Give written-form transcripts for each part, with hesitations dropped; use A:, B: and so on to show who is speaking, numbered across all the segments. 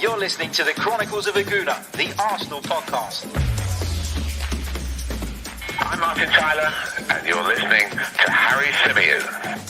A: You're listening to the Chronicles of a Gooner, the Arsenal podcast.
B: I'm Martin Tyler, and you're listening to Harry Symeou.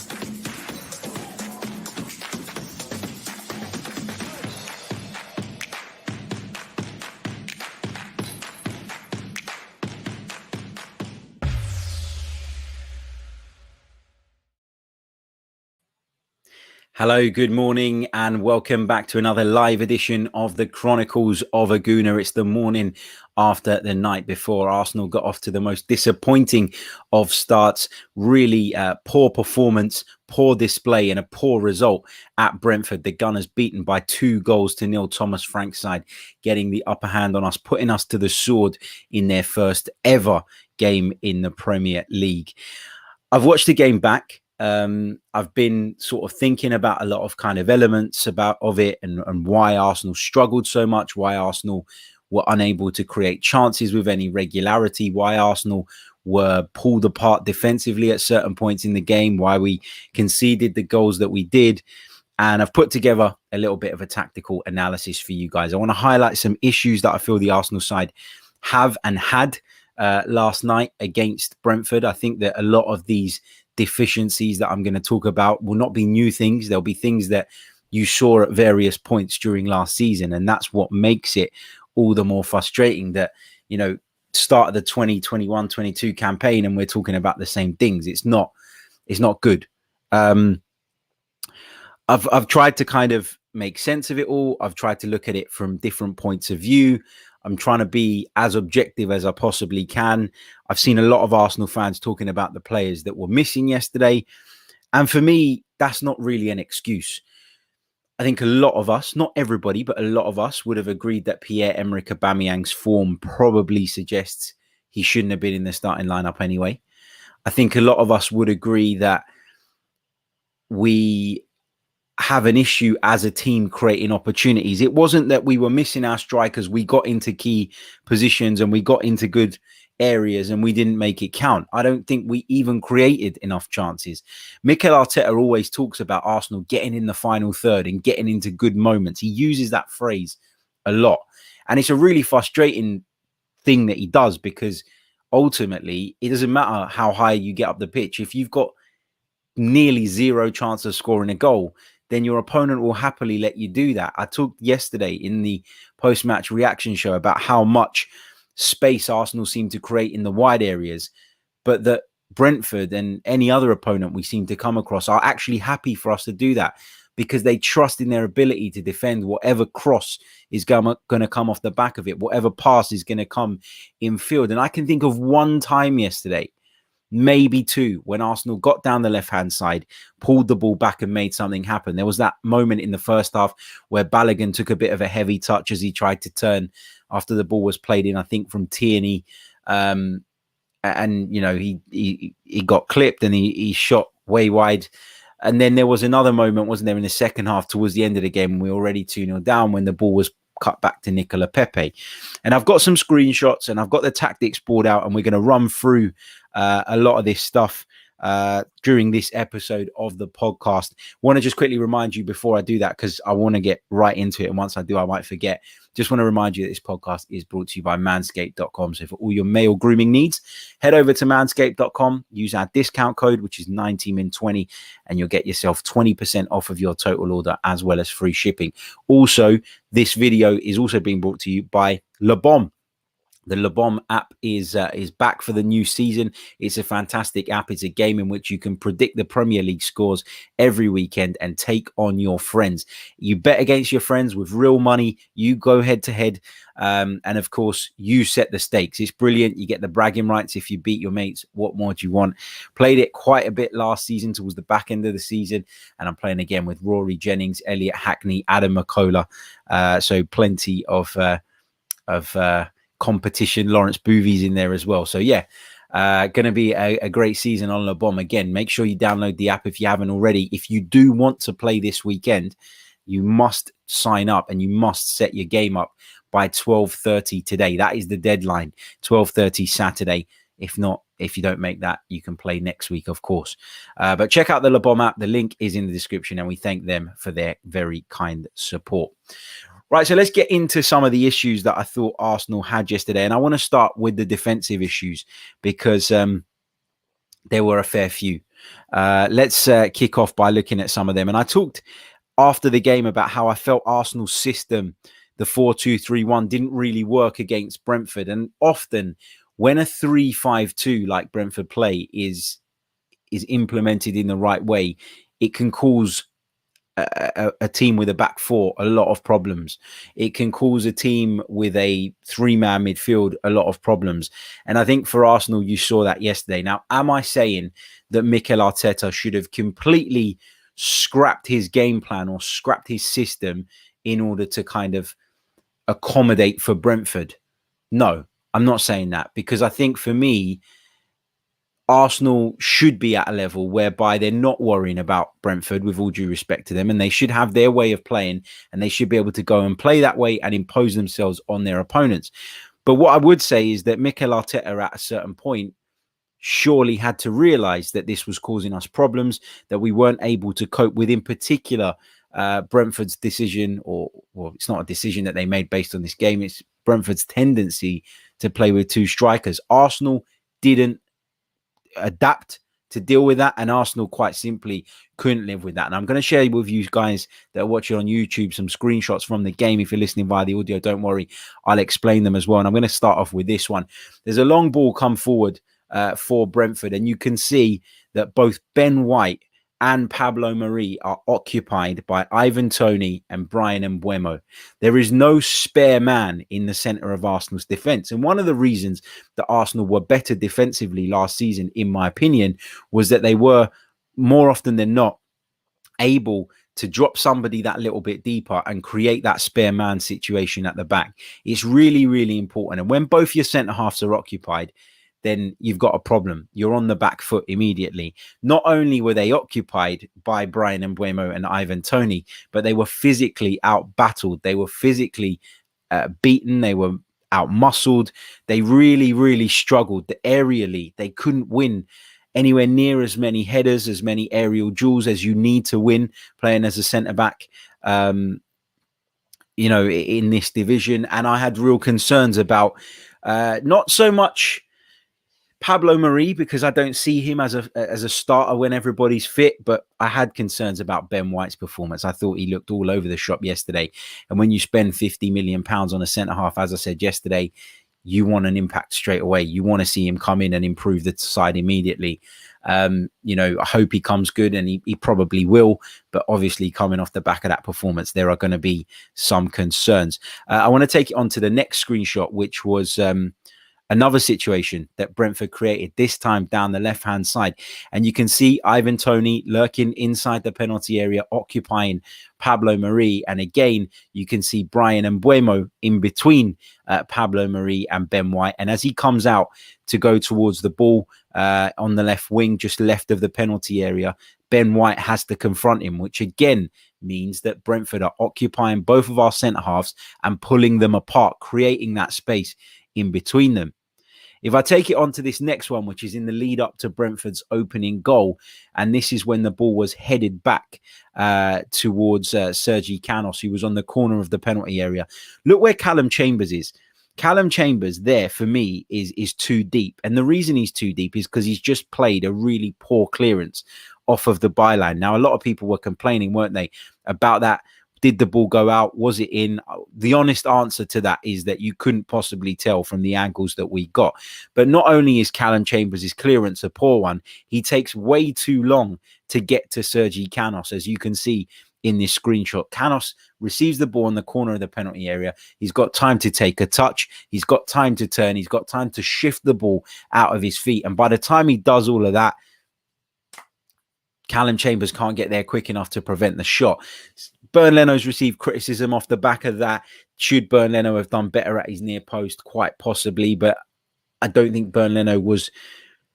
C: Hello, good morning, and welcome back to another live edition of the Chronicles of a Gooner. It's the morning after the night before. Arsenal got off to the most disappointing of starts. Really poor performance, poor display, and a poor result at Brentford. The Gunners beaten by 2-0. Thomas Frank's side getting the upper hand on us, putting us to the sword in their first ever game in the Premier League. I've watched the game back. I've been sort of thinking about a lot of kind of elements of it and why Arsenal struggled so much, why Arsenal were unable to create chances with any regularity, why Arsenal were pulled apart defensively at certain points in the game, why we conceded the goals that we did. And I've put together a little bit of a tactical analysis for you guys. I want to highlight some issues that I feel the Arsenal side have and had last night against Brentford. I think that a lot of these deficiencies that I'm going to talk about will not be new things. There'll be things that you saw at various points during last season. And that's what makes it all the more frustrating that, you know, start of the 2021-22 campaign and we're talking about the same things. It's not good. I've tried to kind of make sense of it all. I've tried to look at it from different points of view. I'm trying to be as objective as I possibly can. I've seen a lot of Arsenal fans talking about the players that were missing yesterday. And for me, that's not really an excuse. I think a lot of us, not everybody, but a lot of us would have agreed that Pierre-Emerick Aubameyang's form probably suggests he shouldn't have been in the starting lineup anyway. I think a lot of us would agree that we have an issue as a team creating opportunities. It wasn't that we were missing our strikers. We got into key positions and we got into good areas and we didn't make it count. I don't think we even created enough chances. Mikel Arteta always talks about Arsenal getting in the final third and getting into good moments. He uses that phrase a lot. And it's a really frustrating thing that he does because ultimately it doesn't matter how high you get up the pitch. If you've got nearly zero chance of scoring a goal, then your opponent will happily let you do that. I talked yesterday in the post-match reaction show about how much space Arsenal seem to create in the wide areas, but that Brentford and any other opponent we seem to come across are actually happy for us to do that because they trust in their ability to defend whatever cross is going to come off the back of it, whatever pass is going to come in field. And I can think of one time yesterday, maybe two, when Arsenal got down the left-hand side, pulled the ball back and made something happen. There was that moment in the first half where Balogun took a bit of a heavy touch as he tried to turn after the ball was played in, I think, from Tierney. And, you know, he got clipped and he shot way wide. And then there was another moment, wasn't there, in the second half towards the end of the game, we were already 2-0 down when the ball was cut back to Nicola Pepe. And I've got some screenshots and I've got the tactics board out and we're going to run through a lot of this stuff during this episode of the podcast. Want to just quickly remind you before I do that, because I want to get right into it. And once I do, I might forget. Just want to remind you that this podcast is brought to you by manscaped.com. So for all your male grooming needs, head over to manscaped.com, use our discount code, which is 90min20, and you'll get yourself 20% off of your total order as well as free shipping. Also, this video is also being brought to you by Le Bon. The Le Bon app is back for the new season. It's a fantastic app. It's a game in which you can predict the Premier League scores every weekend and take on your friends. You bet against your friends with real money. You go head to head. And of course, you set the stakes. It's brilliant. You get the bragging rights if you beat your mates. What more do you want? Played it quite a bit last season towards the back end of the season. And I'm playing again with Rory Jennings, Elliot Hackney, Adam McCullough. So plenty of competition. Lawrence Boovy's in there as well. So yeah, going to be a great season on Le Bon. Again, make sure you download the app if you haven't already. If you do want to play this weekend, you must sign up and you must set your game up by 12:30 today. That is the deadline, 12:30 Saturday. If not, if you don't make that, you can play next week, of course. But check out the Le Bon app. The link is in the description and we thank them for their very kind support. Right, so let's get into some of the issues that I thought Arsenal had yesterday. And I want to start with the defensive issues because there were a fair few. Let's kick off by looking at some of them. And I talked after the game about how I felt Arsenal's system, the 4-2-3-1, didn't really work against Brentford. And often when a 3-5-2 like Brentford play is implemented in the right way, it can cause a team with a back four a lot of problems. It can cause a team with a three-man midfield a lot of problems. And I think for Arsenal, you saw that yesterday. Now, am I saying that Mikel Arteta should have completely scrapped his game plan or scrapped his system in order to kind of accommodate for Brentford? No, I'm not saying that, because I think for me, Arsenal should be at a level whereby they're not worrying about Brentford, with all due respect to them, and they should have their way of playing, and they should be able to go and play that way and impose themselves on their opponents. But what I would say is that Mikel Arteta at a certain point surely had to realize that this was causing us problems, that we weren't able to cope with, in particular, Brentford's decision, or well, it's not a decision that they made based on this game, it's Brentford's tendency to play with two strikers. Arsenal didn't adapt to deal with that, and Arsenal quite simply couldn't live with that. And I'm going to share with you guys that are watching on YouTube some screenshots from the game. If you're listening via the audio, don't worry, I'll explain them as well. And I'm going to start off with this one. There's a long ball come forward for Brentford, and you can see that both Ben White and Pablo Mari are occupied by Ivan Toney and Bryan Mbeumo. There is no spare man in the centre of Arsenal's defence. And one of the reasons that Arsenal were better defensively last season, in my opinion, was that they were more often than not able to drop somebody that little bit deeper and create that spare man situation at the back. It's really, really important. And when both your centre halves are occupied, then you've got a problem. You're on the back foot immediately. Not only were they occupied by Bryan Mbeumo and Ivan Toney, but they were physically out-battled. They were physically beaten. They were out-muscled. They really, really struggled. Aerially, they couldn't win anywhere near as many headers, as many aerial duels as you need to win playing as a centre-back, in this division. And I had real concerns about not so much Pablo Mari, because I don't see him as a starter when everybody's fit, but I had concerns about Ben White's performance. I thought he looked all over the shop yesterday. And when you spend £50 million on a centre-half, as I said yesterday, you want an impact straight away. You want to see him come in and improve the side immediately. I hope he comes good, and he probably will. But obviously, coming off the back of that performance, there are going to be some concerns. I want to take it on to the next screenshot, which was another situation that Brentford created, this time down the left-hand side. And you can see Ivan Toney lurking inside the penalty area, occupying Pablo Mari. And again, you can see Bryan Mbeumo in between Pablo Mari and Ben White. And as he comes out to go towards the ball on the left wing, just left of the penalty area, Ben White has to confront him, which again means that Brentford are occupying both of our centre-halves and pulling them apart, creating that space in between them. If I take it on to this next one, which is in the lead up to Brentford's opening goal, and this is when the ball was headed back towards Sergi Canos, who was on the corner of the penalty area. Look where Callum Chambers is. Callum Chambers there, for me, is too deep. And the reason he's too deep is because he's just played a really poor clearance off of the byline. Now, a lot of people were complaining, weren't they, about that. Did the ball go out? Was it in? The honest answer to that is that you couldn't possibly tell from the angles that we got. But not only is Callum Chambers' clearance a poor one, he takes way too long to get to Sergi Canos, as you can see in this screenshot. Canos receives the ball in the corner of the penalty area. He's got time to take a touch. He's got time to turn. He's got time to shift the ball out of his feet. And by the time he does all of that, Callum Chambers can't get there quick enough to prevent the shot. Bernd Leno's received criticism off the back of that. Should Bernd Leno have done better at his near post? Quite possibly, but I don't think Bernd Leno was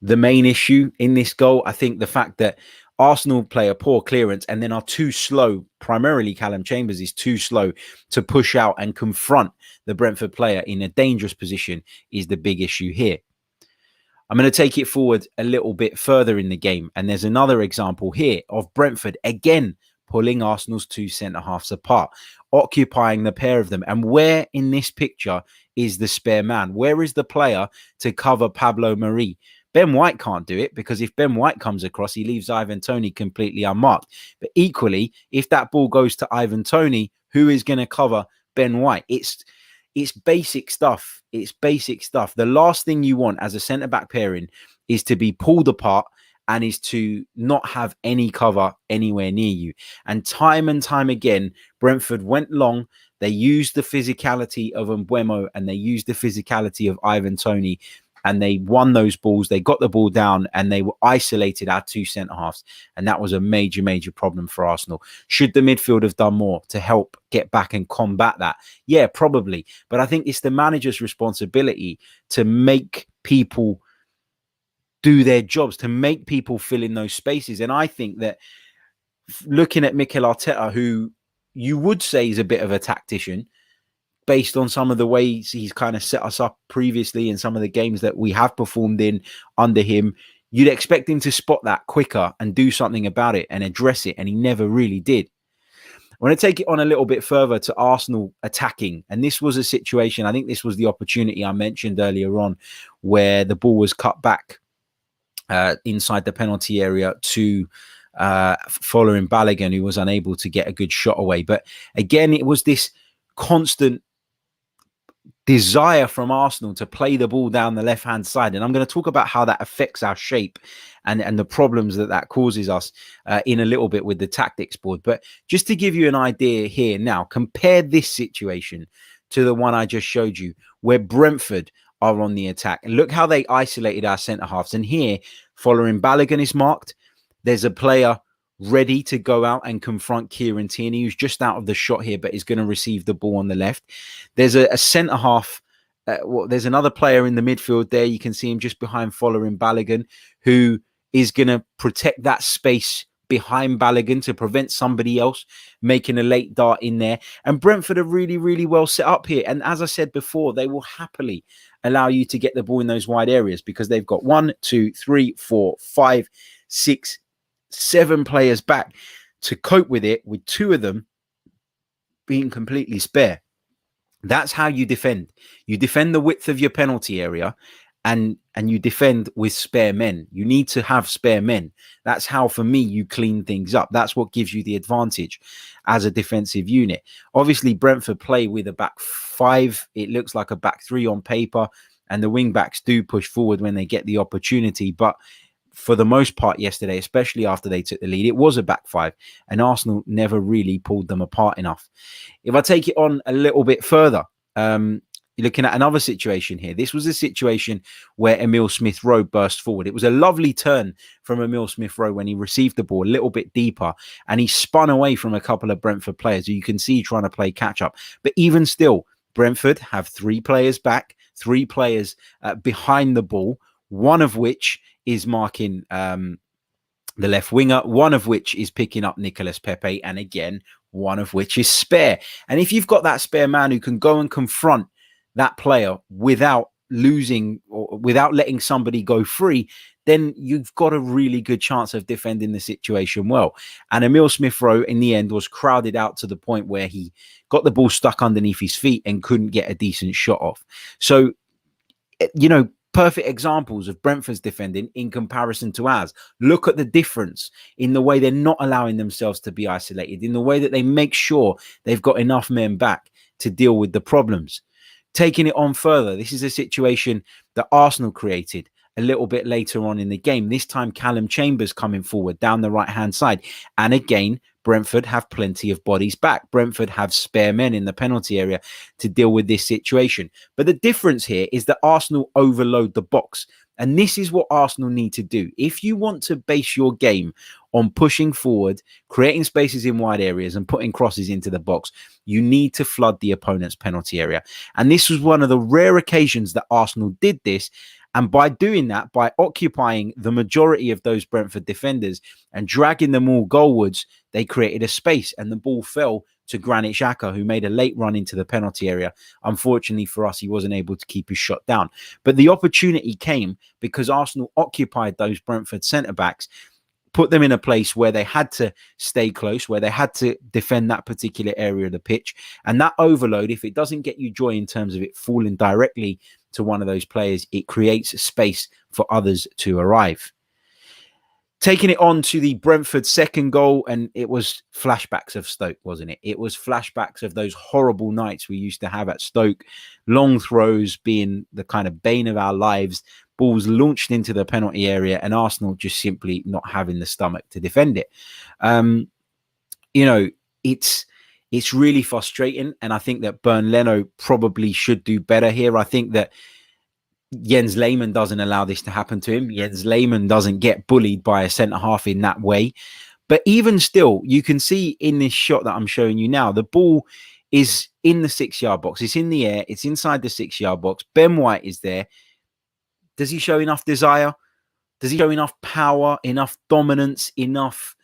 C: the main issue in this goal. I think the fact that Arsenal play a poor clearance and then are too slow, primarily Callum Chambers is too slow to push out and confront the Brentford player in a dangerous position, is the big issue here. I'm going to take it forward a little bit further in the game. And there's another example here of Brentford, again, pulling Arsenal's two centre-halves apart. occupying the pair of them. And where in this picture is the spare man? Where is the player to cover Pablo Mari? Ben White can't do it, because if Ben White comes across, he leaves Ivan Toney completely unmarked. But equally, if that ball goes to Ivan Toney, who is going to cover Ben White? It's basic stuff. It's basic stuff. The last thing you want as a centre-back pairing is to be pulled apart and is to not have any cover anywhere near you. And time again, Brentford went long. They used the physicality of Mbeumo and they used the physicality of Ivan Toney, and they won those balls. They got the ball down and they were isolated, our two centre-halves. And that was a major, major problem for Arsenal. Should the midfield have done more to help get back and combat that? Yeah, probably. But I think it's the manager's responsibility to make people do their jobs, to make people fill in those spaces. And I think that looking at Mikel Arteta, who you would say is a bit of a tactician, based on some of the ways he's kind of set us up previously in some of the games that we have performed in under him, you'd expect him to spot that quicker and do something about it and address it. And he never really did. I want to take it on a little bit further to Arsenal attacking. And this was a situation, I think this was the opportunity I mentioned earlier on, where the ball was cut back inside the penalty area to following Balogun, who was unable to get a good shot away. But again, it was this constant desire from Arsenal to play the ball down the left-hand side. And I'm going to talk about how that affects our shape and the problems that causes us in a little bit with the tactics board. But just to give you an idea here now, compare this situation to the one I just showed you, where Brentford are on the attack. And look how they isolated our centre-halves. And here, following Balogun is marked, there's a player ready to go out and confront Kieran Tierney, who's just out of the shot here, but is going to receive the ball on the left. There's a centre-half. There's another player in the midfield there. You can see him just behind following Balogun, who is going to protect that space behind Balogun to prevent somebody else making a late dart in there. And Brentford are really, really well set up here. And as I said before, they will happily allow you to get the ball in those wide areas because they've got 1, 2, 3, 4, 5, 6, 7 players back to cope with it, with 2 of them being completely spare. That's how you defend. You defend the width of your penalty area and you defend with spare men. You need to have spare men. That's how, for me, you clean things up. That's what gives you the advantage as a defensive unit. Obviously, Brentford play with a back 5. It looks like a back 3 on paper, and the wing backs do push forward when they get the opportunity. But for the most part yesterday, especially after they took the lead, it was a back 5, and Arsenal never really pulled them apart enough. If I take it on a little bit further, you're looking at another situation here. This was a situation where Emile Smith-Rowe burst forward. It was a lovely turn from Emile Smith-Rowe when he received the ball a little bit deeper, and he spun away from a couple of Brentford players who you can see trying to play catch-up. But even still, Brentford have 3 players back, 3 players behind the ball, one of which is marking the left winger, one of which is picking up Nicolas Pepe, and again, one of which is spare. And if you've got that spare man who can go and confront that player without losing or without letting somebody go free, then you've got a really good chance of defending the situation well. And Emile Smith-Rowe, in the end, was crowded out to the point where he got the ball stuck underneath his feet and couldn't get a decent shot off. So, you know, perfect examples of Brentford's defending in comparison to ours. Look at the difference in the way they're not allowing themselves to be isolated, in the way that they make sure they've got enough men back to deal with the problems. Taking it on further, this is a situation that Arsenal created a little bit later on in the game. This time, Callum Chambers coming forward down the right-hand side. And again, Brentford have plenty of bodies back. Brentford have spare men in the penalty area to deal with this situation. But the difference here is that Arsenal overload the box. And this is what Arsenal need to do. If you want to base your game on pushing forward, creating spaces in wide areas and putting crosses into the box, you need to flood the opponent's penalty area. And this was one of the rare occasions that Arsenal did this. And by doing that, by occupying the majority of those Brentford defenders and dragging them all goalwards, they created a space and the ball fell to Granit Xhaka, who made a late run into the penalty area. Unfortunately for us, he wasn't able to keep his shot down. But the opportunity came because Arsenal occupied those Brentford centre-backs, put them in a place where they had to stay close, where they had to defend that particular area of the pitch. And that overload, if it doesn't get you joy in terms of it falling directly to one of those players, it creates space for others to arrive. Taking it on to the Brentford second goal, and it was flashbacks of Stoke, wasn't it? It was flashbacks of those horrible nights we used to have at Stoke, long throws being the kind of bane of our lives, balls launched into the penalty area, and Arsenal just simply not having the stomach to defend it. It's really frustrating, and I think that Bernd Leno probably should do better here. I think that Jens Lehmann doesn't allow this to happen to him. Jens Lehmann doesn't get bullied by a centre-half in that way. But even still, you can see in this shot that I'm showing you now, the ball is in the 6-yard box. It's in the air. It's inside the 6-yard box. Ben White is there. Does he show enough desire? Does he show enough power, enough dominance, enough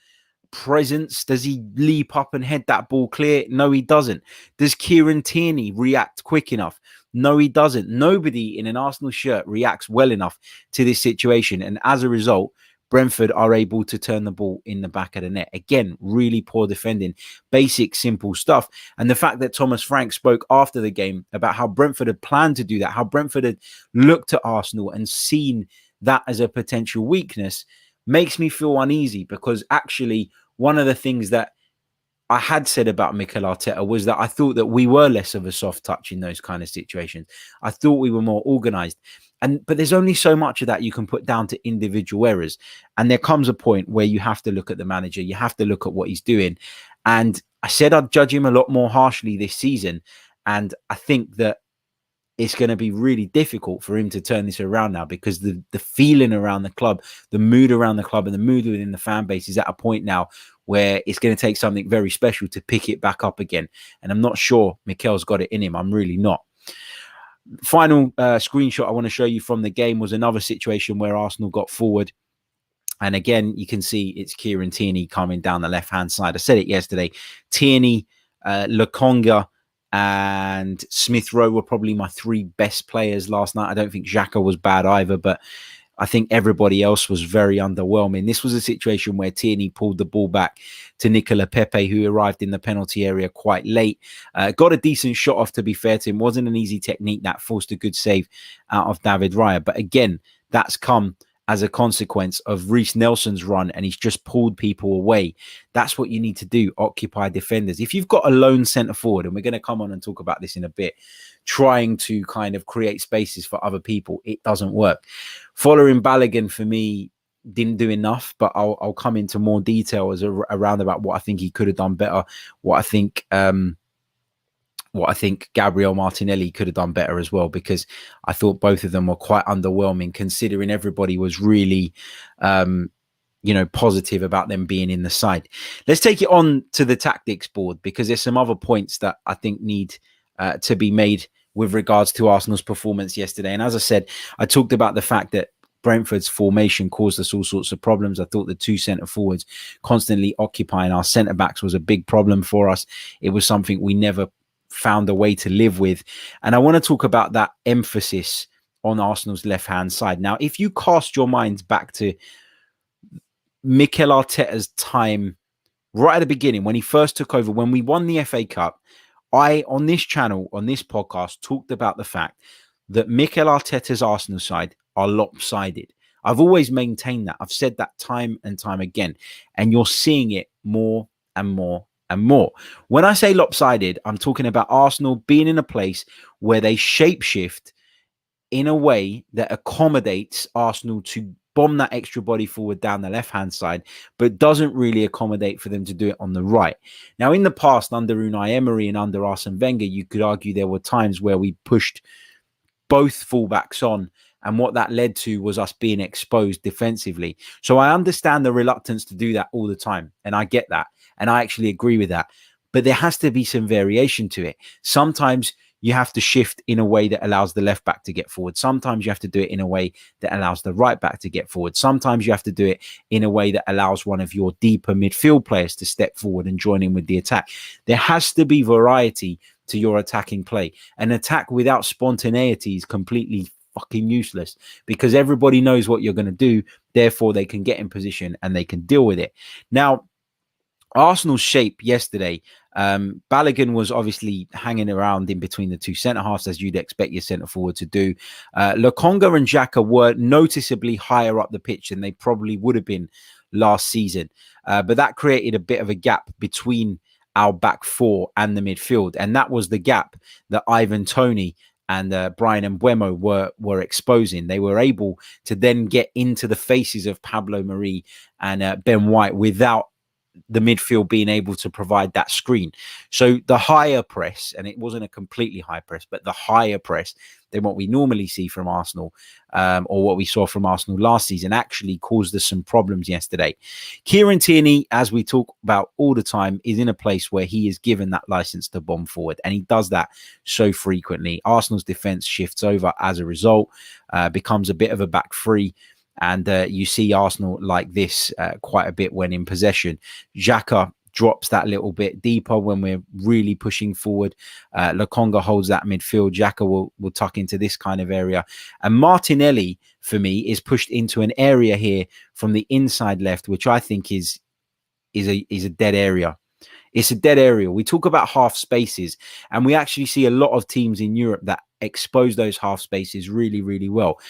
C: presence? Does he leap up and head that ball clear? No, he doesn't. Does Kieran Tierney react quick enough? No, he doesn't. Nobody in an Arsenal shirt reacts well enough to this situation. And as a result, Brentford are able to turn the ball in the back of the net. Again, really poor defending, basic, simple stuff. And the fact that Thomas Frank spoke after the game about how Brentford had planned to do that, how Brentford had looked at Arsenal and seen that as a potential weakness, makes me feel uneasy, because actually one of the things that I had said about Mikel Arteta was that I thought that we were less of a soft touch in those kind of situations. I thought we were more organized. But there's only so much of that you can put down to individual errors. And there comes a point where you have to look at the manager. You have to look at what he's doing. And I said I'd judge him a lot more harshly this season. And I think that it's going to be really difficult for him to turn this around now, because the feeling around the club, the mood around the club and the mood within the fan base is at a point now where it's going to take something very special to pick it back up again. And I'm not sure Mikel's got it in him. I'm really not. Final screenshot I want to show you from the game was another situation where Arsenal got forward. And again, you can see it's Kieran Tierney coming down the left-hand side. I said it yesterday. Tierney, Lokonga, and Smith Rowe were probably my 3 best players last night. I don't think Xhaka was bad either, but I think everybody else was very underwhelming. This was a situation where Tierney pulled the ball back to Nicola Pepe, who arrived in the penalty area quite late. Got a decent shot off, to be fair to him. Wasn't an easy technique. That forced a good save out of David Raya. But again, that's come as a consequence of Reece Nelson's run, and he's just pulled people away. That's what you need to do, occupy defenders. If you've got a lone centre forward, and we're going to come on and talk about this in a bit, trying to kind of create spaces for other people, it doesn't work. Following Balogun, for me, didn't do enough, but I'll come into more detail around about what I think he could have done better, what I think Gabriel Martinelli could have done better as well, because I thought both of them were quite underwhelming, considering everybody was really, positive about them being in the side. Let's take it on to the tactics board, because there's some other points that I think need to be made with regards to Arsenal's performance yesterday. And as I said, I talked about the fact that Brentford's formation caused us all sorts of problems. I thought the 2 centre forwards constantly occupying our centre backs was a big problem for us. It was something we never found a way to live with. And I want to talk about that emphasis on Arsenal's left-hand side. Now, if you cast your minds back to Mikel Arteta's time right at the beginning, when he first took over, when we won the FA Cup, I, on this channel, on this podcast, talked about the fact that Mikel Arteta's Arsenal side are lopsided. I've always maintained that. I've said that time and time again. And you're seeing it more and more and more. When I say lopsided, I'm talking about Arsenal being in a place where they shapeshift in a way that accommodates Arsenal to bomb that extra body forward down the left-hand side, but doesn't really accommodate for them to do it on the right. Now, in the past, under Unai Emery and under Arsene Wenger, you could argue there were times where we pushed both fullbacks on, and what that led to was us being exposed defensively. So I understand the reluctance to do that all the time, and I get that, and I actually agree with that. But there has to be some variation to it. Sometimes you have to shift in a way that allows the left back to get forward. Sometimes you have to do it in a way that allows the right back to get forward. Sometimes you have to do it in a way that allows one of your deeper midfield players to step forward and join in with the attack. There has to be variety to your attacking play. An attack without spontaneity is completely fucking useless because everybody knows what you're going to do. Therefore, they can get in position and they can deal with it. Now, Arsenal's shape yesterday, Balogun was obviously hanging around in between the two centre-halves, as you'd expect your centre-forward to do. Lokonga and Xhaka were noticeably higher up the pitch than they probably would have been last season. But that created a bit of a gap between our back four and the midfield. And that was the gap that Ivan Toney and Brian Mbeumo were exposing. They were able to then get into the faces of Pablo Mari and Ben White without the midfield being able to provide that screen. So the higher press, and it wasn't a completely high press, but the higher press than what we normally see from Arsenal, or what we saw from Arsenal last season, actually caused us some problems yesterday. Kieran Tierney, as we talk about all the time, is in a place where he is given that license to bomb forward, and he does that so frequently. Arsenal's defense shifts over as a result, becomes a bit of a back three. And you see Arsenal like this quite a bit when in possession. Xhaka drops that little bit deeper when we're really pushing forward. Lokonga holds that midfield. Xhaka will tuck into this kind of area. And Martinelli, for me, is pushed into an area here from the inside left, which I think is a dead area. It's a dead area. We talk about half spaces, and we actually see a lot of teams in Europe that expose those half spaces really, really well.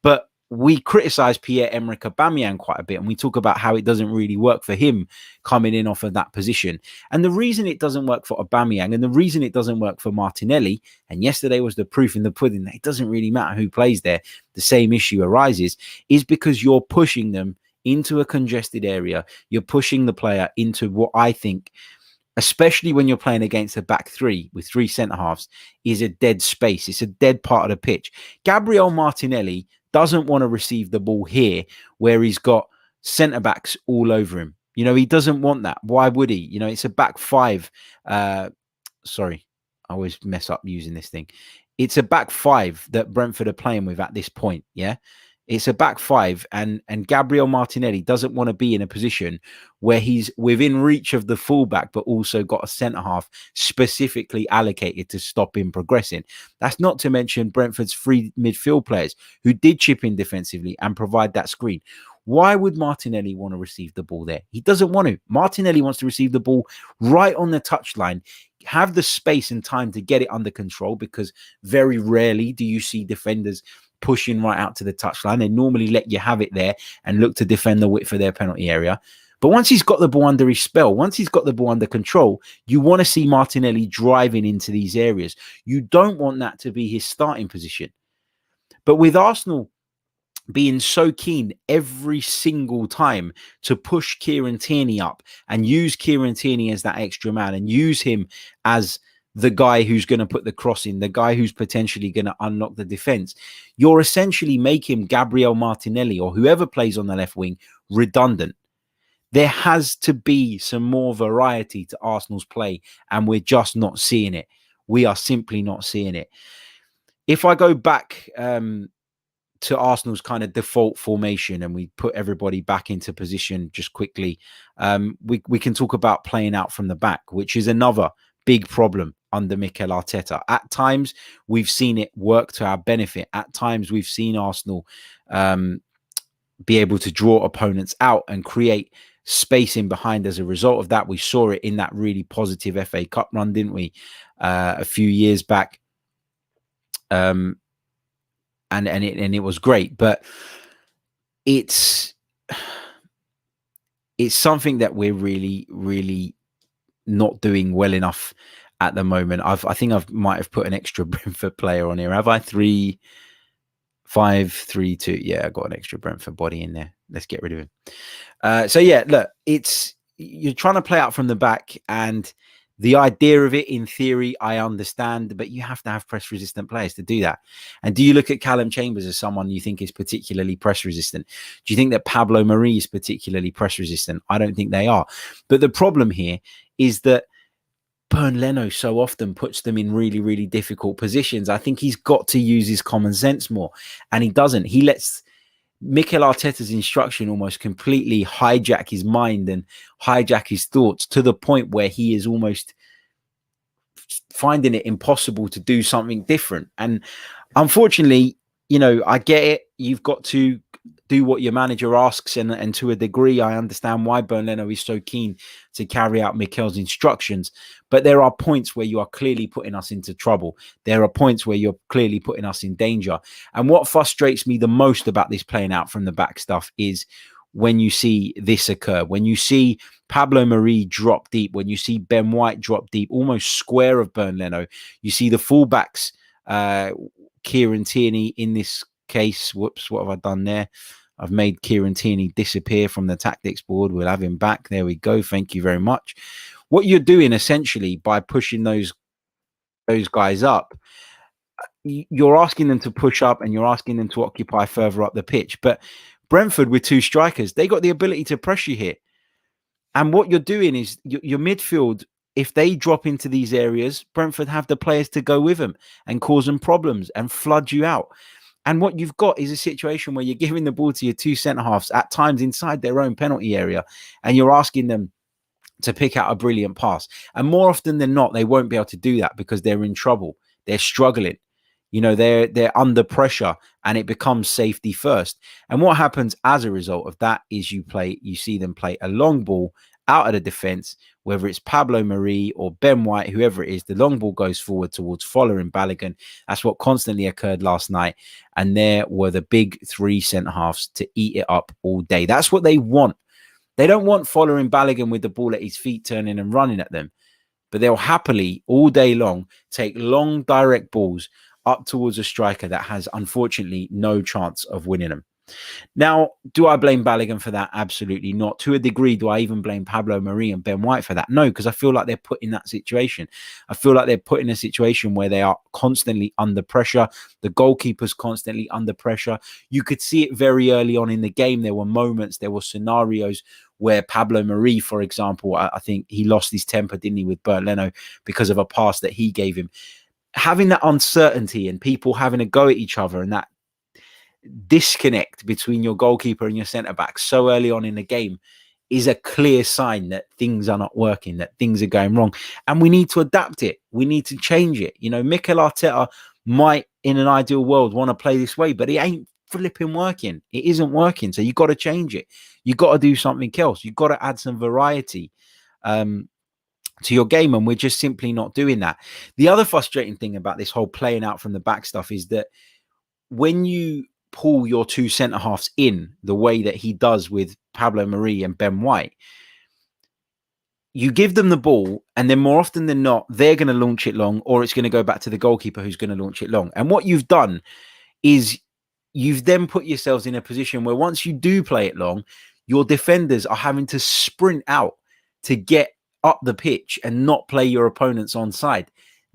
C: But we criticize Pierre-Emerick Aubameyang quite a bit, and we talk about how it doesn't really work for him coming in off of that position. And the reason it doesn't work for Aubameyang and the reason it doesn't work for Martinelli, and yesterday was the proof in the pudding that it doesn't really matter who plays there, the same issue arises, is because you're pushing them into a congested area. You're pushing the player into what I think, especially when you're playing against a back three with three centre-halves, is a dead space. It's a dead part of the pitch. Gabriel Martinelli doesn't want to receive the ball here where he's got centre backs all over him. You know, he doesn't want that. Why would he? You know, it's a back five. Sorry, I always mess up using this thing. It's a back five that Brentford are playing with at this point. Yeah. It's a back five, and Gabriel Martinelli doesn't want to be in a position where he's within reach of the fullback, but also got a centre-half specifically allocated to stop him progressing. That's not to mention Brentford's three midfield players who did chip in defensively and provide that screen. Why would Martinelli want to receive the ball there? He doesn't want to. Martinelli wants to receive the ball right on the touchline, have the space and time to get it under control, because very rarely do you see defenders pushing right out to the touchline. They normally let you have it there and look to defend the width of their penalty area. But once he's got the ball under his spell, once he's got the ball under control, you want to see Martinelli driving into these areas. You don't want that to be his starting position. But with Arsenal being so keen every single time to push Kieran Tierney up and use Kieran Tierney as that extra man and use him as the guy who's going to put the cross in, the guy who's potentially going to unlock the defense, you're essentially making Gabriel Martinelli or whoever plays on the left wing redundant. There has to be some more variety to Arsenal's play, and we're just not seeing it. We are simply not seeing it. If I go back to Arsenal's kind of default formation and we put everybody back into position just quickly, we can talk about playing out from the back, which is another big problem under Mikel Arteta. At times, we've seen it work to our benefit. At times, we've seen Arsenal be able to draw opponents out and create space in behind as a result of that. We saw it in that really positive FA Cup run, didn't we? A few years back. And it was great. But it's something that we're really, really not doing well enough at the moment. I think I might have put an extra Brentford player on here. Have I? 3-5-3-2. Yeah, I got an extra Brentford body in there. Let's get rid of him. So yeah, look, you're trying to play out from the back, and the idea of it, in theory, I understand, but you have to have press-resistant players to do that. And do you look at Callum Chambers as someone you think is particularly press-resistant? Do you think that Pablo Mari is particularly press-resistant? I don't think they are. But the problem here is that Bernd Leno so often puts them in really, really difficult positions. I think he's got to use his common sense more, and he doesn't. He lets Mikel Arteta's instruction almost completely hijack his mind and hijack his thoughts to the point where he is almost finding it impossible to do something different. And unfortunately, I get it. You've got to do what your manager asks, and to a degree, I understand why Bernd Leno is so keen to carry out Mikel's instructions. But there are points where you are clearly putting us into trouble. There are points where you're clearly putting us in danger. And what frustrates me the most about this playing out from the back stuff is when you see this occur, when you see Pablo Mari drop deep, when you see Ben White drop deep, almost square of Bernd Leno, you see the fullbacks, Kieran Tierney in this case. Whoops, what have I done there? I've made Kieran Tierney disappear from the tactics board. We'll have him back. There we go. Thank you very much. What you're doing essentially by pushing those guys up, you're asking them to push up and you're asking them to occupy further up the pitch. But Brentford with two strikers, they got the ability to pressure here. And what you're doing is your midfield, if they drop into these areas, Brentford have the players to go with them and cause them problems and flood you out. And what you've got is a situation where you're giving the ball to your two centre-halves at times inside their own penalty area, and you're asking them to pick out a brilliant pass. And more often than not, they won't be able to do that because they're in trouble. They're struggling. They're under pressure, and it becomes safety first. And what happens as a result of that is you see them play a long ball out of the defense, whether it's Pablo Mari or Ben White, whoever it is, the long ball goes forward towards Fowler and Balogun. That's what constantly occurred last night. And there were the big three centre-halves to eat it up all day. That's what they want. They don't want Fowler and Balogun with the ball at his feet turning and running at them. But they'll happily, all day long, take long direct balls up towards a striker that has, unfortunately, no chance of winning them. Now, do I blame Balogun for that? Absolutely not. To a degree, do I even blame Pablo Mari and Ben White for that? No, because I feel like they're put in that situation. I feel like they're put in a situation where they are constantly under pressure. The goalkeeper's constantly under pressure. You could see it very early on in the game. There were moments, there were scenarios where Pablo Mari, for example, I think he lost his temper, didn't he, with Bernd Leno because of a pass that he gave him. Having that uncertainty and people having a go at each other and that disconnect between your goalkeeper and your centre-back so early on in the game is a clear sign that things are not working, that things are going wrong. And we need to adapt it. We need to change it. Mikel Arteta might, in an ideal world, want to play this way, but it ain't flipping working. It isn't working. So you've got to change it. You've got to do something else. You've got to add some variety to your game, and we're just simply not doing that. The other frustrating thing about this whole playing out from the back stuff is that when you pull your two centre-halves in the way that he does with Pablo Mari and Ben White, you give them the ball, and then more often than not, they're going to launch it long, or it's going to go back to the goalkeeper who's going to launch it long. And what you've done is you've then put yourselves in a position where once you do play it long, your defenders are having to sprint out to get up the pitch and not play your opponents onside.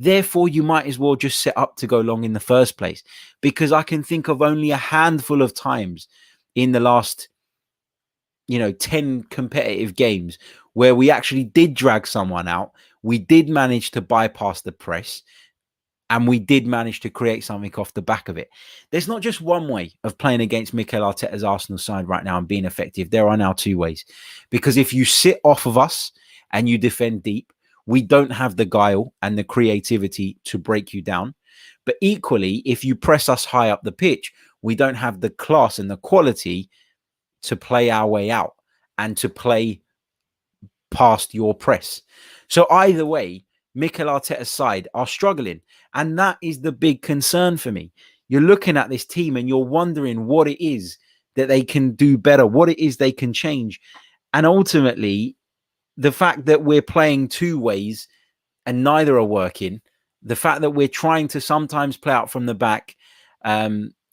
C: Therefore, you might as well just set up to go long in the first place, because I can think of only a handful of times in the last, 10 competitive games where we actually did drag someone out. We did manage to bypass the press, and we did manage to create something off the back of it. There's not just one way of playing against Mikel Arteta's Arsenal side right now and being effective. There are now two ways. Because if you sit off of us and you defend deep, we don't have the guile and the creativity to break you down. But equally, if you press us high up the pitch, we don't have the class and the quality to play our way out and to play past your press. So either way, Mikel Arteta's side are struggling. And that is the big concern for me. You're looking at this team and you're wondering what it is that they can do better, what it is they can change. And ultimately, the fact that we're playing two ways and neither are working, the fact that we're trying to sometimes play out from the back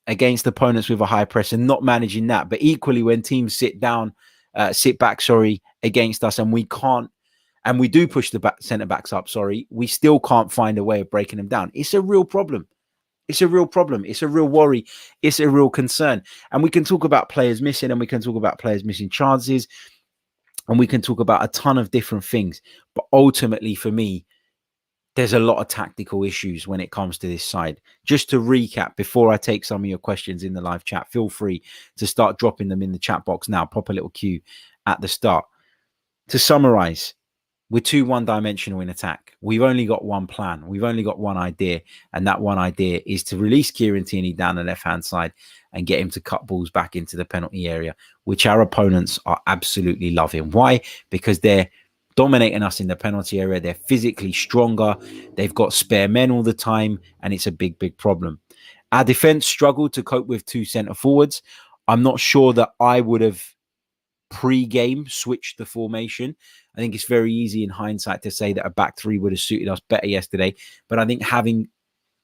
C: against opponents with a high press and not managing that, but equally when teams sit back, against us and we can't, and we do push the centre backs up, we still can't find a way of breaking them down. It's a real problem. It's a real problem. It's a real worry. It's a real concern. And we can talk about players missing, and we can talk about players missing chances, and we can talk about a ton of different things. But ultimately, for me, there's a lot of tactical issues when it comes to this side. Just to recap, before I take some of your questions in the live chat, feel free to start dropping them in the chat box now. Pop a little cue at the start. To summarize, we're too one-dimensional in attack. We've only got one plan. We've only got one idea. And that one idea is to release Kieran Tierney down the left-hand side and get him to cut balls back into the penalty area, which our opponents are absolutely loving. Why? Because they're dominating us in the penalty area. They're physically stronger. They've got spare men all the time. And it's a big, big problem. Our defense struggled to cope with two centre forwards. I'm not sure that I would have pre-game switched the formation. I think it's very easy in hindsight to say that a back three would have suited us better yesterday. But I think having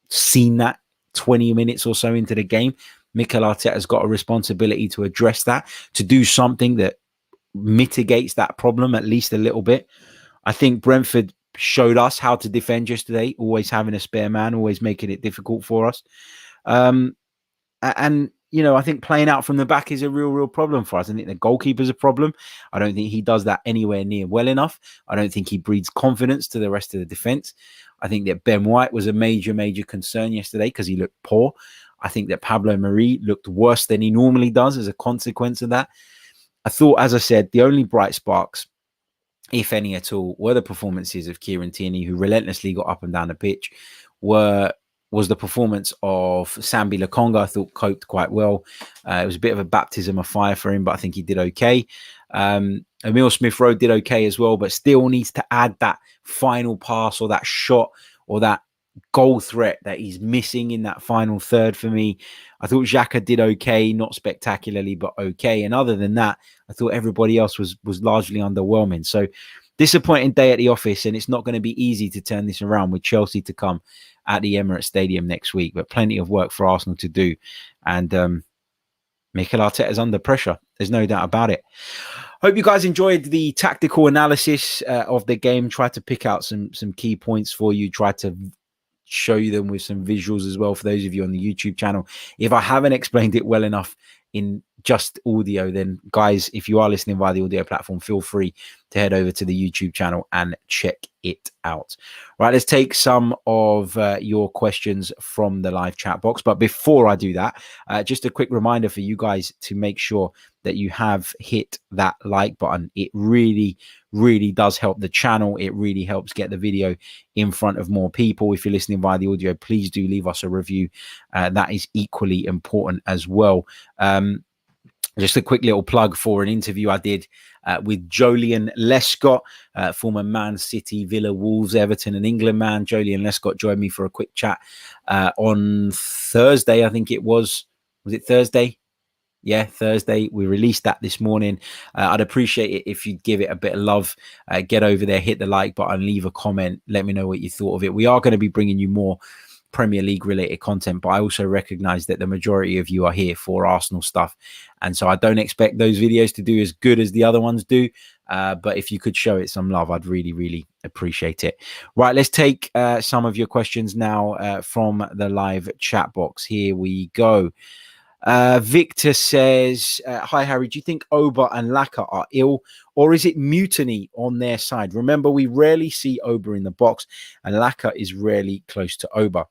C: seen that 20 minutes or so into the game, Mikel Arteta's got a responsibility to address that, to do something that mitigates that problem at least a little bit. I think Brentford showed us how to defend yesterday, always having a spare man, always making it difficult for us. And you know, I think playing out from the back is a real problem for us. I think the goalkeeper's a problem. I don't think he does that anywhere near well enough. I don't think he breeds confidence to the rest of the defence. I think that Ben White was a major concern yesterday because he looked poor. I think that Pablo Mari looked worse than he normally does as a consequence of that. I thought, as I said, the only bright sparks, if any at all, were the performances of Kieran Tierney, who relentlessly got up and down the pitch, was the performance of Sambi Lokonga. I thought coped quite well. It was a bit of a baptism of fire for him, but I think he did okay. Emile Smith-Rowe did okay as well, but still needs to add that final pass or that shot or that goal threat that he's missing in that final third for me. I thought Xhaka did okay, not spectacularly, but okay. And other than that, I thought everybody else was largely underwhelming. So disappointing day at the office, and it's not going to be easy to turn this around with Chelsea to come at the Emirates Stadium next week, but plenty of work for Arsenal to do. And Mikel Arteta is under pressure. There's no doubt about it. Hope you guys enjoyed the tactical analysis of the game. Tried to pick out some key points for you. Tried to show you them with some visuals as well for those of you on the YouTube channel. If I haven't explained it well enough in just audio, then guys, if you are listening via the audio platform, feel free to head over to the YouTube channel and check it out. Right, let's take some of your questions from the live chat box. But before I do that, just a quick reminder for you guys to make sure that you have hit that like button. It really does help the channel. It really helps get the video in front of more people. If you're listening via the audio, please do leave us a review. That is equally important as well. Just a quick little plug for an interview I did with Joleon Lescott, former Man City, Villa, Wolves, Everton and England man. Joleon Lescott joined me for a quick chat on Thursday, I think it was. Was it Thursday? Yeah, Thursday. We released that this morning. I'd appreciate it if you'd give it a bit of love. Get over there, hit the like button, leave a comment. Let me know what you thought of it. We are going to be bringing you more Premier League related content, but I also recognize that the majority of you are here for Arsenal stuff. And so I don't expect those videos to do as good as the other ones do. But if you could show it some love, I'd really appreciate it. Right, let's take some of your questions now from the live chat box. Here we go. Victor says, hi Harry, do you think Oba and Laka are ill, or is it mutiny on their side? Remember, we rarely see Oba in the box and Laka is rarely close to Oba.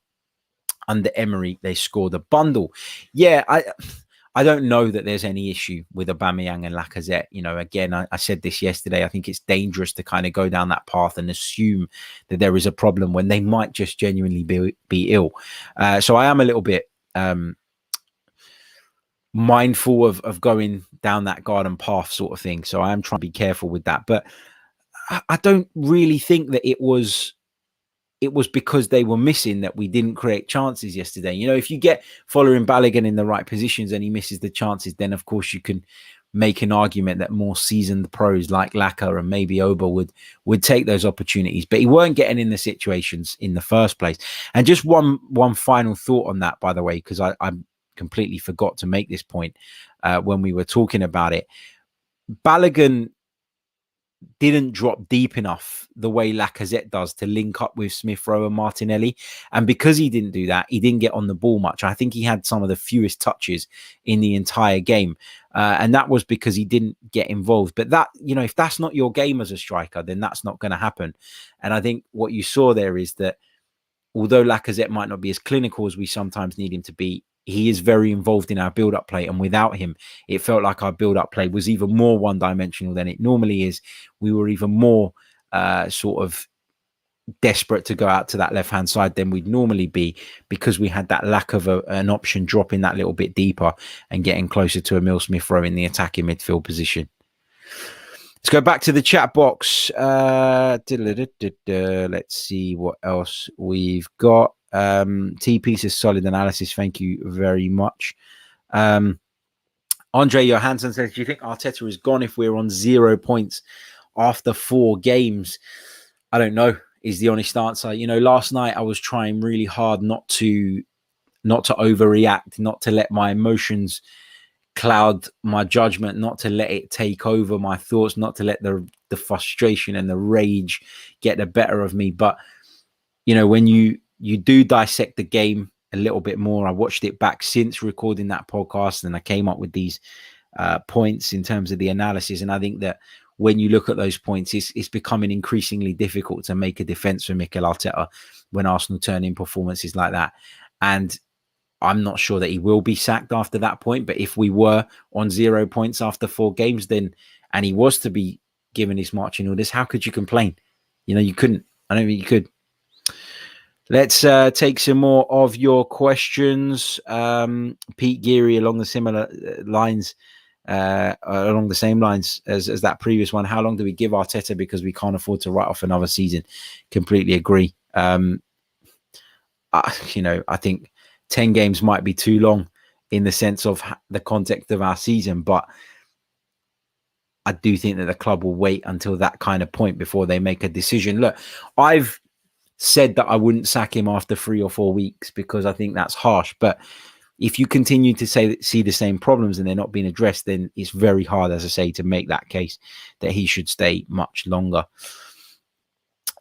C: Under Emery, they scored a bundle. Yeah, I don't know that there's any issue with Aubameyang and Lacazette. You know, again, I said this yesterday. I think it's dangerous to kind of go down that path and assume that there is a problem when they might just genuinely be ill. So I am a little bit mindful of going down that garden path sort of thing. So I am trying to be careful with that. But I don't really think that it was because they were missing that we didn't create chances yesterday. You know, if you get following Balogun in the right positions and he misses the chances, then of course you can make an argument that more seasoned pros like Laka and maybe Oba would take those opportunities. But he weren't getting in the situations in the first place. And just one final thought on that, by the way, because I completely forgot to make this point when we were talking about it. Balogun didn't drop deep enough the way Lacazette does to link up with Smith-Rowe and Martinelli. And because he didn't do that, he didn't get on the ball much. I think he had some of the fewest touches in the entire game. And that was because he didn't get involved. But that, you know, if that's not your game as a striker, then that's not going to happen. And I think what you saw there is that although Lacazette might not be as clinical as we sometimes need him to be, he is very involved in our build-up play. And without him, it felt like our build-up play was even more one-dimensional than it normally is. We were even more sort of desperate to go out to that left-hand side than we'd normally be, because we had that lack of an option dropping that little bit deeper and getting closer to Emile Smith-Rowe in the attacking midfield position. Let's go back to the chat box. Let's see what else we've got. TP says solid analysis. Thank you very much. Andre Johansson says, do you think Arteta is gone if we're on 0 points after 4 games? I don't know, is the honest answer. You know, last night I was trying really hard not to overreact, not to let my emotions cloud my judgment, not to let it take over my thoughts, not to let the frustration and the rage get the better of me. But, you know, when you do dissect the game a little bit more, I watched it back since recording that podcast, and I came up with these points in terms of the analysis. And I think that when you look at those points, it's becoming increasingly difficult to make a defense for Mikel Arteta when Arsenal turn in performances like that. And I'm not sure that he will be sacked after that point. But if we were on 0 points after 4 games, then, and he was to be given his marching orders, how could you complain? You know, you couldn't. I don't think you could. Let's take some more of your questions. Pete Geary, along the similar lines, along the same lines as that previous one. How long do we give Arteta because we can't afford to write off another season? Completely agree. You know, I think 10 games might be too long in the sense of the context of our season, but I do think that the club will wait until that kind of point before they make a decision. Look, I've said that I wouldn't sack him after 3 or 4 weeks because I think that's harsh. But if you continue to see the same problems and they're not being addressed, then it's very hard, as I say, to make that case that he should stay much longer.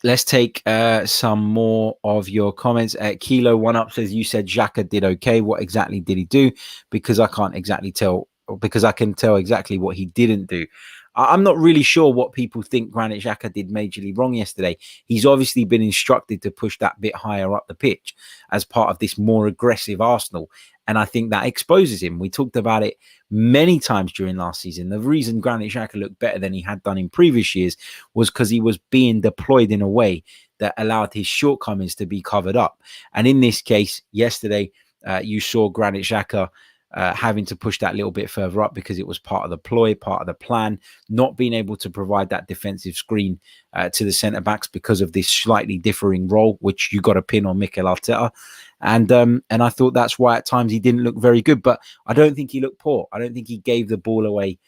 C: Let's take some more of your comments. Kilo One Up says, you said Xhaka did okay. What exactly did he do? Because I can't exactly tell, because I can tell exactly what he didn't do. I'm not really sure what people think Granit Xhaka did majorly wrong yesterday. He's obviously been instructed to push that bit higher up the pitch as part of this more aggressive Arsenal. And I think that exposes him. We talked about it many times during last season. The reason Granit Xhaka looked better than he had done in previous years was because he was being deployed in a way that allowed his shortcomings to be covered up. And in this case, yesterday, you saw Granit Xhaka having to push that little bit further up because it was part of the ploy, part of the plan, not being able to provide that defensive screen to the centre-backs because of this slightly differing role, which you got to pin on Mikel Arteta. And I thought that's why at times he didn't look very good, but I don't think he looked poor. I don't think he gave the ball away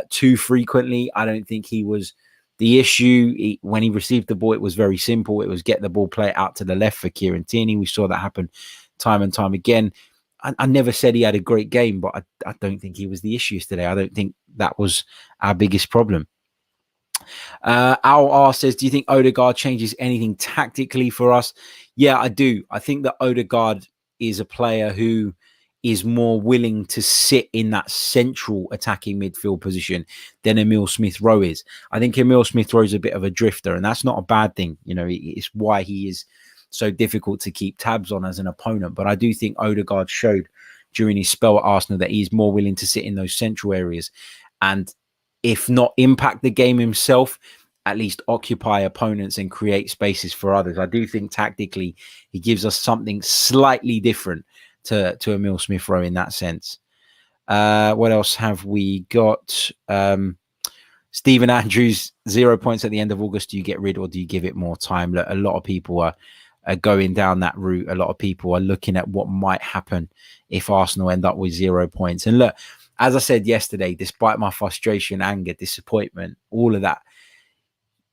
C: too frequently. I don't think he was the issue. When he received the ball, it was very simple. It was get the ball, play it out to the left for Kieran Tierney. We saw that happen time and time again. I never said he had a great game, but I don't think he was the issues today. I don't think that was our biggest problem. Al R says, do you think Odegaard changes anything tactically for us? Yeah, I do. I think that Odegaard is a player who is more willing to sit in that central attacking midfield position than Emile Smith-Rowe is. I think Emile Smith-Rowe is a bit of a drifter, and that's not a bad thing. You know, it's why he is so difficult to keep tabs on as an opponent. But I do think Odegaard showed during his spell at Arsenal that he's more willing to sit in those central areas and, if not impact the game himself, at least occupy opponents and create spaces for others. I do think tactically he gives us something slightly different to Emile Smith-Rowe in that sense. What else have we got? Stephen Andrews, 0 points at the end of August. Do you get rid or do you give it more time? Look, a lot of people are going down that route. A lot of people are looking at what might happen if Arsenal end up with 0 points. And look, as I said yesterday, despite my frustration, anger, disappointment, all of that,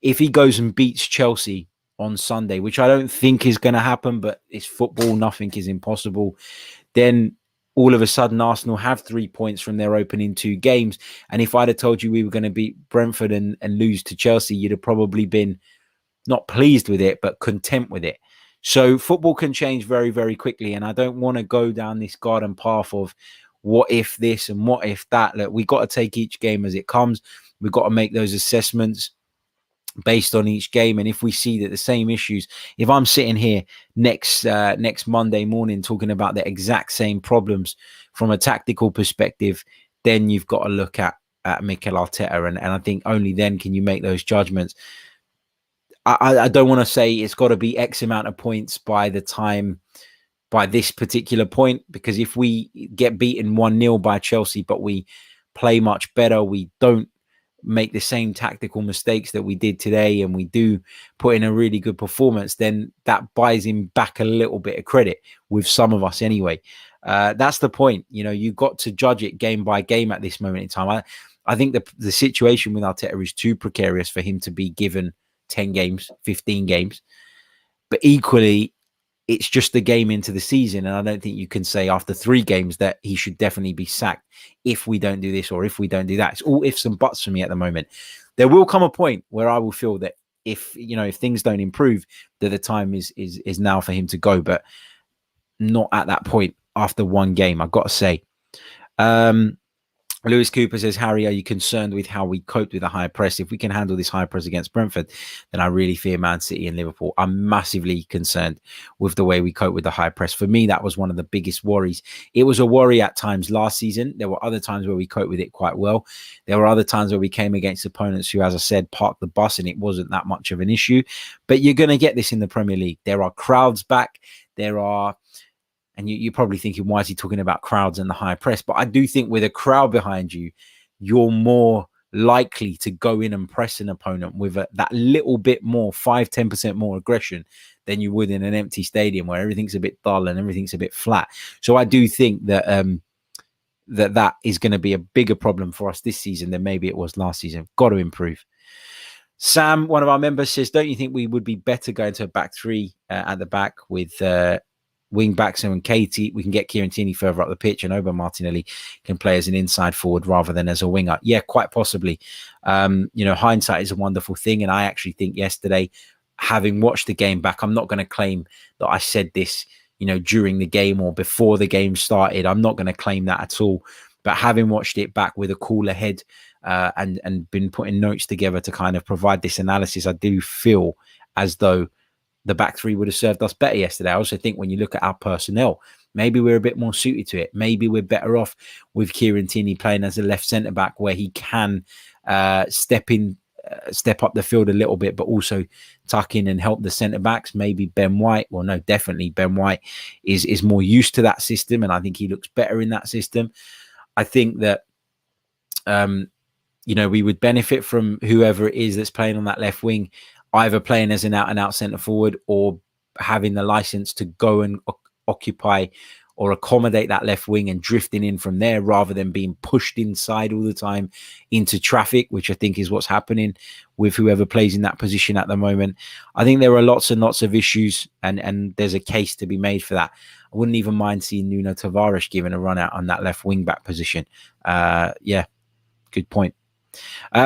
C: if he goes and beats Chelsea on Sunday, which I don't think is going to happen, but it's football, nothing is impossible, then all of a sudden Arsenal have 3 points from their opening 2 games. And if I'd have told you we were going to beat Brentford and lose to Chelsea, you'd have probably been not pleased with it, but content with it. So football can change very, very quickly. And I don't want to go down this garden path of what if this and what if that. Look, we got to take each game as it comes. We've got to make those assessments based on each game. And if we see that the same issues, if I'm sitting here next Monday morning talking about the exact same problems from a tactical perspective, then you've got to look at Mikel Arteta. And I think only then can you make those judgments. I don't want to say it's got to be X amount of points by this particular point, because if we get beaten 1-0 by Chelsea, but we play much better, we don't make the same tactical mistakes that we did today, and we do put in a really good performance, then that buys him back a little bit of credit with some of us anyway. That's the point. You've got to judge it game by game at this moment in time. I think the situation with Arteta is too precarious for him to be given 10 games, 15 games. But equally, it's just a game into the season, and I don't think you can say after 3 games that he should definitely be sacked if we don't do this or if we don't do that. It's all ifs and buts for me at the moment. There will come a point where I will feel that if things don't improve, that the time is now for him to go, but not at that point after 1 game, I've got to say. Lewis Cooper says, Harry, are you concerned with how we coped with a high press? If we can handle this high press against Brentford, then I really fear Man City and Liverpool. I'm massively concerned with the way we cope with the high press. For me, that was one of the biggest worries. It was a worry at times last season. There were other times where we coped with it quite well. There were other times where we came against opponents who, as I said, parked the bus and it wasn't that much of an issue. But you're going to get this in the Premier League. There are crowds back. And you're probably thinking, why is he talking about crowds and the high press? But I do think with a crowd behind you, you're more likely to go in and press an opponent with that little bit more, 5-10% more aggression than you would in an empty stadium where everything's a bit dull and everything's a bit flat. So I do think that that is going to be a bigger problem for us this season than maybe it was last season. Got to improve. Sam, one of our members, says, don't you think we would be better going to a back 3 at the back with wing backs and Katie? We can get Kieran Tierney further up the pitch, and Oba Martinelli can play as an inside forward rather than as a winger. Yeah, quite possibly. Hindsight is a wonderful thing, and I actually think yesterday, having watched the game back, I'm not going to claim that I said this, during the game or before the game started. I'm not going to claim that at all. But having watched it back with a cooler head and been putting notes together to kind of provide this analysis, I do feel as though the back 3 would have served us better yesterday. I also think when you look at our personnel, maybe we're a bit more suited to it. Maybe we're better off with Kieran Tierney playing as a left centre back, where he can step up the field a little bit, but also tuck in and help the centre backs. Maybe Ben White. Well, no, definitely Ben White is more used to that system, and I think he looks better in that system. I think that we would benefit from whoever it is that's playing on that left wing, either playing as an out-and-out centre forward or having the license to go and occupy or accommodate that left wing and drifting in from there rather than being pushed inside all the time into traffic, which I think is what's happening with whoever plays in that position at the moment. I think there are lots and lots of issues, and there's a case to be made for that. I wouldn't even mind seeing Nuno Tavares given a run out on that left wing back position. Yeah, good point.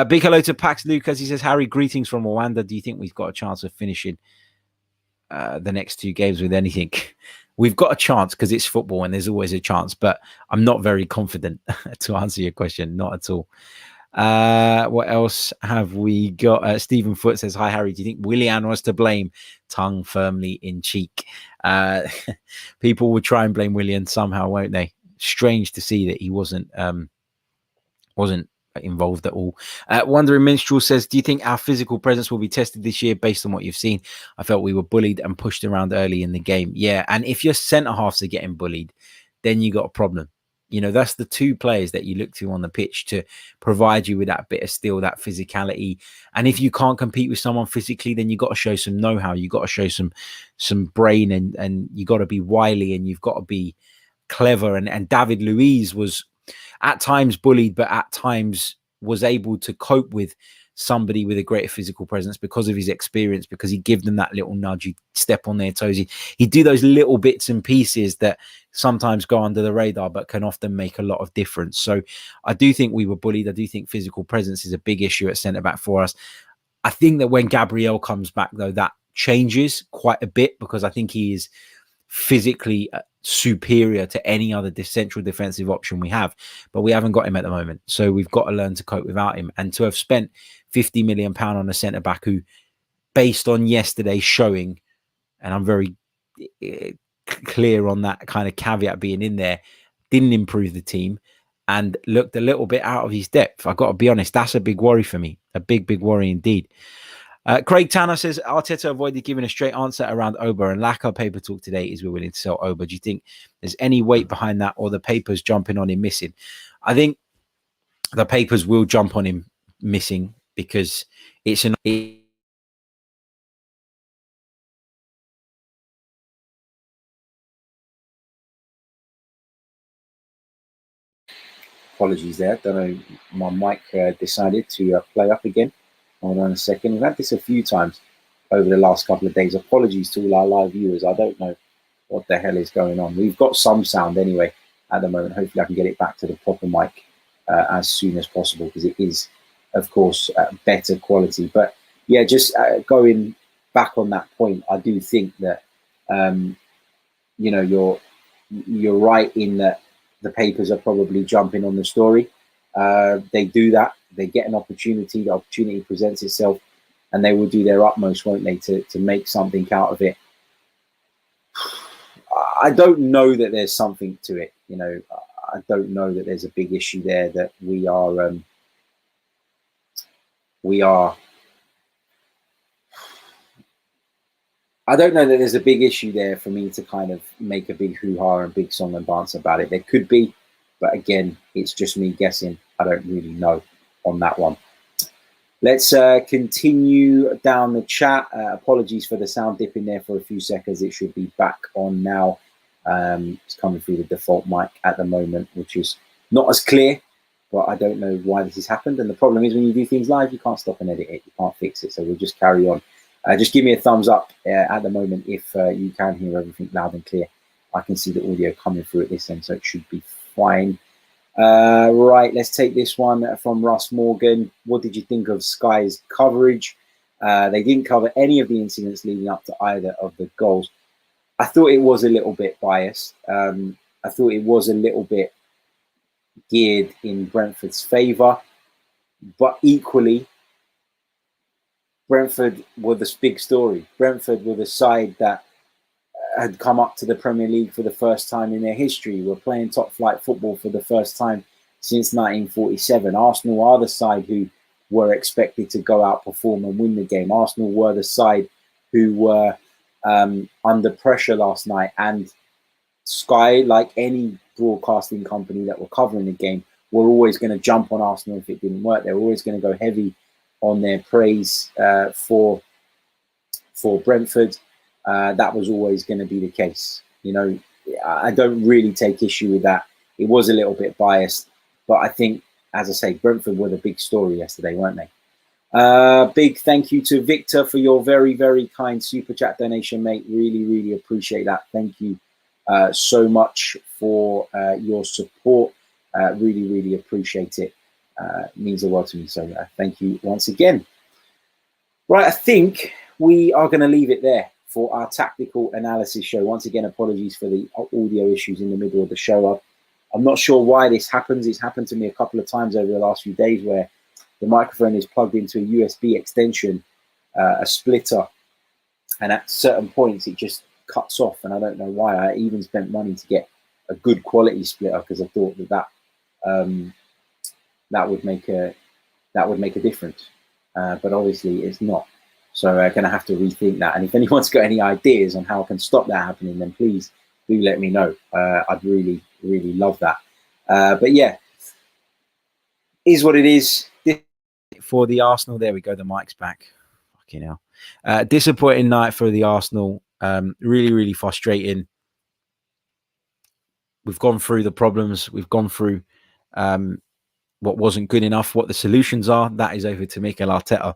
C: Big hello to Pax Lucas. He says, Harry, greetings from Rwanda. Do you think we've got a chance of finishing the next 2 games with anything? We've got a chance because it's football and there's always a chance, but I'm not very confident to answer your question. Not at all. What else have we got? Stephen Foote says, hi, Harry. Do you think Willian was to blame? Tongue firmly in cheek. People will try and blame Willian somehow, won't they? Strange to see that he wasn't involved at all. Wandering Minstrel says, do you think our physical presence will be tested this year based on what you've seen? I felt we were bullied and pushed around early in the game. Yeah, and if your centre halves are getting bullied, then you got a problem. That's the 2 players that you look to on the pitch to provide you with that bit of steel, that physicality. And if you can't compete with someone physically, then you got to show some know-how. You got to show some brain, and you got to be wily, and you've got to be clever. And David Luiz was at times bullied, but at times was able to cope with somebody with a greater physical presence because of his experience, because he'd give them that little nudge, he'd step on their toes, he'd do those little bits and pieces that sometimes go under the radar but can often make a lot of difference. So I do think we were bullied. I do think physical presence is a big issue at centre-back for us. I think that when Gabriel comes back, though, that changes quite a bit, because I think he is physically superior to any other central defensive option we have, but we haven't got him at the moment, so we've got to learn to cope without him. And to have spent £50 million on a centre back who, based on yesterday's showing, and I'm very clear on that kind of caveat being in there, didn't improve the team and looked a little bit out of his depth, I've got to be honest, that's a big worry for me, a big worry indeed. Craig Tanner says Arteta avoided giving a straight answer around Oba, and lack of paper talk today is we're willing to sell Oba. Do you think there's any weight behind that, or the papers jumping on him missing? I think the papers will jump on him missing because it's an. Apologies there. Don't know. My mic decided to play up again. Hold on a second. We've had this a few times over the last couple of days. Apologies to all our live viewers. I don't know what the hell is going on. We've got some sound anyway at the moment. Hopefully I can get it back to the proper mic as soon as possible, because it is, of course, better quality. But yeah, just going back on that point, I do think that, you know, you're right in that the papers are probably jumping on the story. They do that. They get an opportunity. The opportunity presents itself, and they will do their utmost, won't they, to make something out of it. I don't know that there's something to it. You know, I don't know that there's a big issue there, that we are I don't know that there's a big issue there for me to kind of make a big hoo-ha and big song and dance about it. There could be, but again, it's just me guessing. I don't really know on that one. Let's continue down the chat. Apologies for the sound dip in there for a few seconds. It should be back on now. It's coming through the default mic at the moment, which is not as clear, but I don't know why this has happened. And the problem is, when you do things live, you can't stop and edit it. You can't fix it. So we'll just carry on. Just give me a thumbs up at the moment if you can hear everything loud and clear. I can see the audio coming through at this end, so it should be fine. Right, let's take this one from Russ Morgan. What did you think of Sky's coverage? They didn't cover any of the incidents leading up to either of the goals. I thought it was a little bit biased. I thought it was a little bit geared in Brentford's favour, but equally, Brentford were the big story. Brentford were the side that had come up to the Premier League for the first time in their history. Were playing top flight football for the first time since 1947. Arsenal are the side who were expected to go out, perform and win the game. Arsenal were the side who were under pressure last night. And Sky, like any broadcasting company that were covering the game, were always going to jump on Arsenal if it didn't work. They were always going to go heavy on their praise for Brentford. That was always going to be the case. You know, I don't really take issue with that. It was a little bit biased, but I think, as I say, Brentford were the big story yesterday, weren't they? Big thank you to Victor for your very, very kind super chat donation, mate. Really, really appreciate that. Thank you so much for your support. Really, really appreciate it. Means the world to me. So thank you once again. Right, I think we are going to leave it there for our tactical analysis show. Once again, apologies for the audio issues in the middle of the show. I'm not sure why this happens. It's happened to me a couple of times over the last few days, where the microphone is plugged into a USB extension, a splitter, and at certain points it just cuts off, and I don't know why. I even spent money to get a good quality splitter because I thought that that would make a difference, but obviously it's not. So I'm going to have to rethink that. And if anyone's got any ideas on how I can stop that happening, then please do let me know. I'd really, really love that. But yeah, is what it is. For the Arsenal, there we go. The mic's back. Fucking hell. Disappointing night for the Arsenal. Really, really frustrating. We've gone through the problems. We've gone through what wasn't good enough, what the solutions are. That is over to Mikel Arteta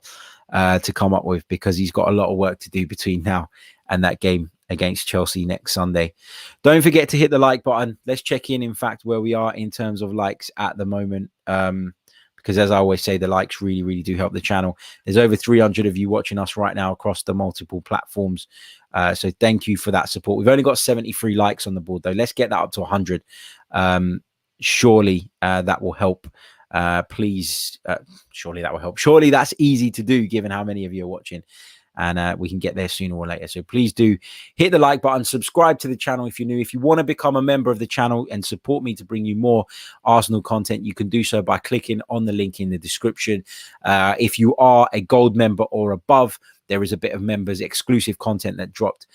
C: to come up with, because he's got a lot of work to do between now and that game against Chelsea next Sunday. Don't forget to hit the like button. Let's check in fact, where we are in terms of likes at the moment. Because as I always say, the likes really, really do help the channel. There's over 300 of you watching us right now across the multiple platforms. So thank you for that support. We've only got 73 likes on the board, though. Let's get that up to 100. Surely that will help. Please, surely that will help. Surely that's easy to do, given how many of you are watching. and we can get there sooner or later. So please do hit the like button, subscribe to the channel if you're new. If you want to become a member of the channel and support me to bring you more Arsenal content, you can do so by clicking on the link in the description. If you are a gold member or above, there is a bit of members exclusive content that dropped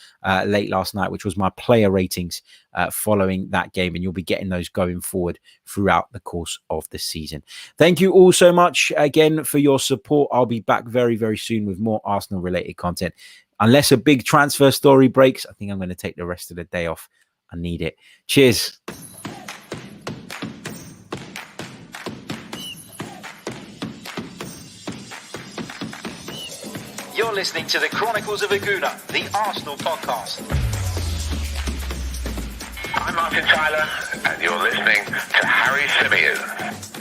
C: late last night, which was my player ratings following that game. And you'll be getting those going forward throughout the course of the season. Thank you all so much again for your support. I'll be back very, very soon with more Arsenal related content. Unless a big transfer story breaks, I think I'm going to take the rest of the day off. I need it. Cheers.
A: You're listening to the Chronicles of a Gooner, the Arsenal podcast.
B: I'm Martin Tyler, and you're listening to Harry Symeou.